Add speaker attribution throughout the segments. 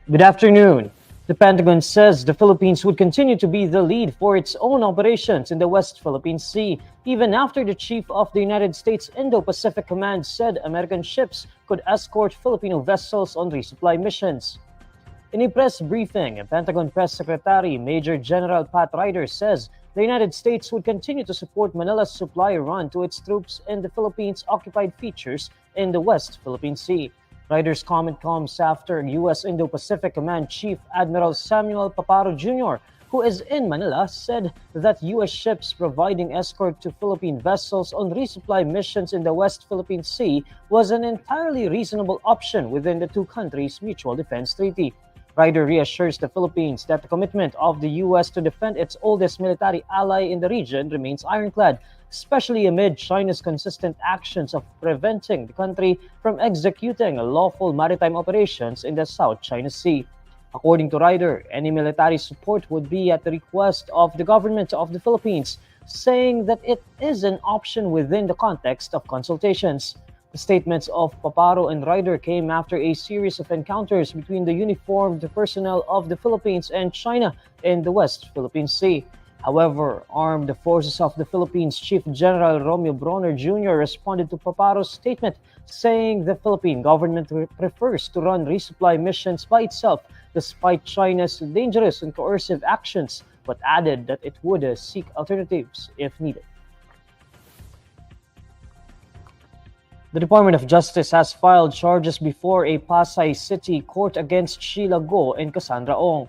Speaker 1: Good afternoon. The Pentagon says the Philippines would continue to be the lead for its own operations in the West Philippine Sea, even after the chief of the United States Indo-Pacific Command said American ships could escort Filipino vessels on resupply missions. In a press briefing, Pentagon Press Secretary Major General Pat Ryder says the United States would continue to support Manila's supply run to its troops in the Philippines' occupied features in the West Philippine Sea. Ryder's comment comes after U.S. Indo-Pacific Command Chief Admiral Samuel Paparo Jr., who is in Manila, said that U.S. ships providing escort to Philippine vessels on resupply missions in the West Philippine Sea was an entirely reasonable option within the two countries' mutual defense treaty. Ryder reassures the Philippines that the commitment of the U.S. to defend its oldest military ally in the region remains ironclad, especially amid China's consistent actions of preventing the country from executing lawful maritime operations in the South China Sea. According to Ryder, any military support would be at the request of the government of the Philippines, saying that it is an option within the context of consultations. The statements of Paparo and Ryder came after a series of encounters between the uniformed personnel of the Philippines and China in the West Philippine Sea. However, Armed Forces of the Philippines Chief General Romeo Bronner Jr. responded to Paparo's statement, saying the Philippine government prefers to run resupply missions by itself despite China's dangerous and coercive actions, but added that it would seek alternatives if needed. The Department of Justice has filed charges before a Pasay City court against Shiela Guo and Cassandra Ong.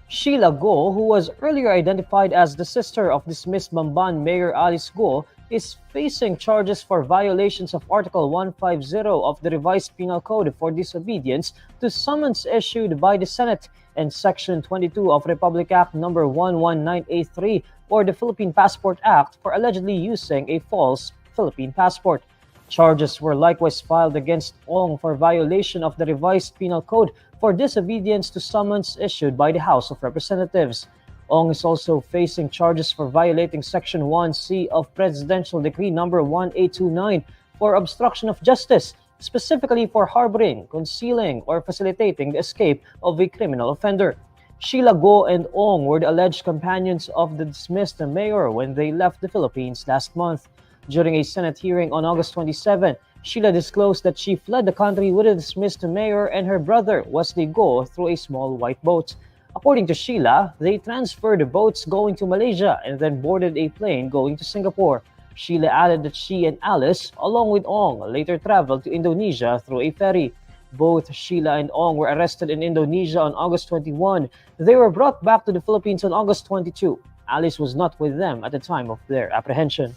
Speaker 1: Shiela Guo, who was earlier identified as the sister of dismissed Bamban Mayor Alice Guo, is facing charges for violations of Article 150 of the Revised Penal Code for disobedience to summons issued by the Senate and Section 22 of Republic Act No. 11983 or the Philippine Passport Act for allegedly using a false Philippine passport. Charges were likewise filed against Ong for violation of the Revised Penal Code for disobedience to summons issued by the House of Representatives. Ong is also facing charges for violating Section 1C of Presidential Decree No. 1829 for obstruction of justice, specifically for harboring, concealing, or facilitating the escape of a criminal offender. Shiela Guo and Ong were the alleged companions of the dismissed mayor when they left the Philippines last month. During a Senate hearing on August 27, Shiela disclosed that she fled the country with the dismissed mayor and her brother, Wesley Guo, through a small white boat. According to Shiela, they transferred the boats going to Malaysia and then boarded a plane going to Singapore. Shiela added that she and Alice, along with Ong, later traveled to Indonesia through a ferry. Both Shiela and Ong were arrested in Indonesia on August 21. They were brought back to the Philippines on August 22. Alice was not with them at the time of their apprehension.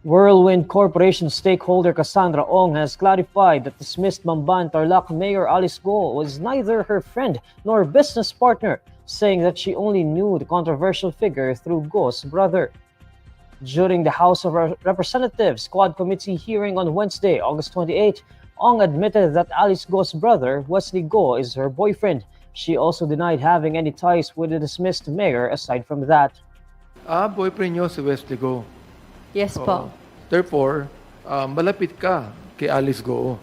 Speaker 1: Whirlwind Corporation stakeholder Cassandra Ong has clarified that dismissed Bamban Tarlac Mayor Alice Guo was neither her friend nor business partner, saying that she only knew the controversial figure through Guo's brother. During the House of Representatives Quad Committee hearing on Wednesday, August 28, Ong admitted that Alice Guo's brother, Wesley Guo, is her boyfriend. She also denied having any ties with the dismissed mayor aside from that.
Speaker 2: Boyfriend nyo si Wesley Go.
Speaker 3: Yes po.
Speaker 2: Therefore, malapit ka kay Alice Go.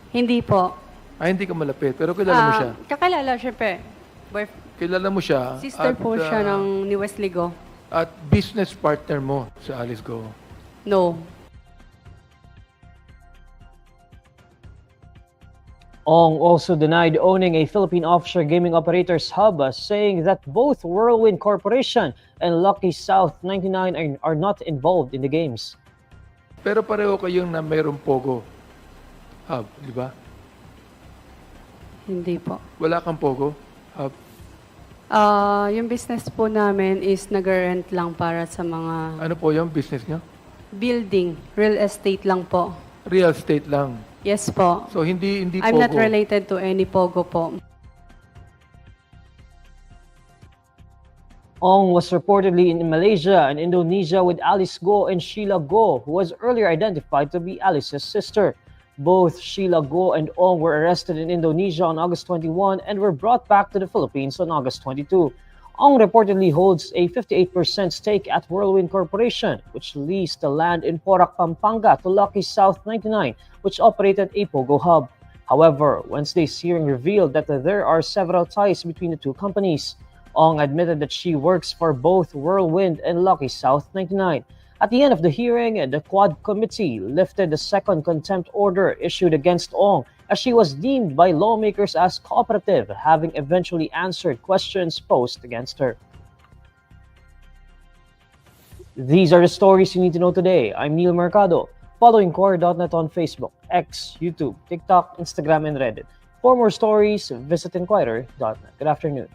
Speaker 3: Hindi po.
Speaker 2: Hindi ka malapit, pero kilala mo siya.
Speaker 3: Kakilala, syempre.
Speaker 2: Kilala mo siya.
Speaker 3: Sister po siya ng ni Wesley Go.
Speaker 2: At business partner mo si Alice Go.
Speaker 3: No.
Speaker 1: Ong also denied owning a Philippine offshore gaming operators hub, saying that both Whirlwind Corporation and Lucky South 99 are not involved in the games.
Speaker 2: Pero pareho kayong na mayroong Pogo hub, di ba?
Speaker 3: Hindi po.
Speaker 2: Wala kang Pogo hub?
Speaker 3: Yung business po namin is nag-rent lang para sa mga
Speaker 2: Ano po yung business nyo?
Speaker 3: building, real estate lang po.
Speaker 2: Real estate lang.
Speaker 3: Yes po.
Speaker 2: So hindi
Speaker 3: I'm
Speaker 2: Pogo.
Speaker 3: not related to any Pogo po.
Speaker 1: Ong was reportedly in Malaysia and Indonesia with Alice Guo and Shiela Guo, who was earlier identified to be Alice's sister. Both Shiela Guo and Ong were arrested in Indonesia on August 21 and were brought back to the Philippines on August 22. Ong reportedly holds a 58% stake at Whirlwind Corporation, which leased the land in Porac, Pampanga to Lucky South 99, which operated a Pogo hub. However, Wednesday's hearing revealed that there are several ties between the two companies. Ong admitted that she works for both Whirlwind and Lucky South 99. At the end of the hearing, the Quad Committee lifted the second contempt order issued against Ong as she was deemed by lawmakers as cooperative, having eventually answered questions posed against her. These are the stories you need to know today. I'm Neil Mercado. Follow INQUIRER.net on Facebook, X, YouTube, TikTok, Instagram, and Reddit. For more stories, visit INQUIRER.net. Good afternoon.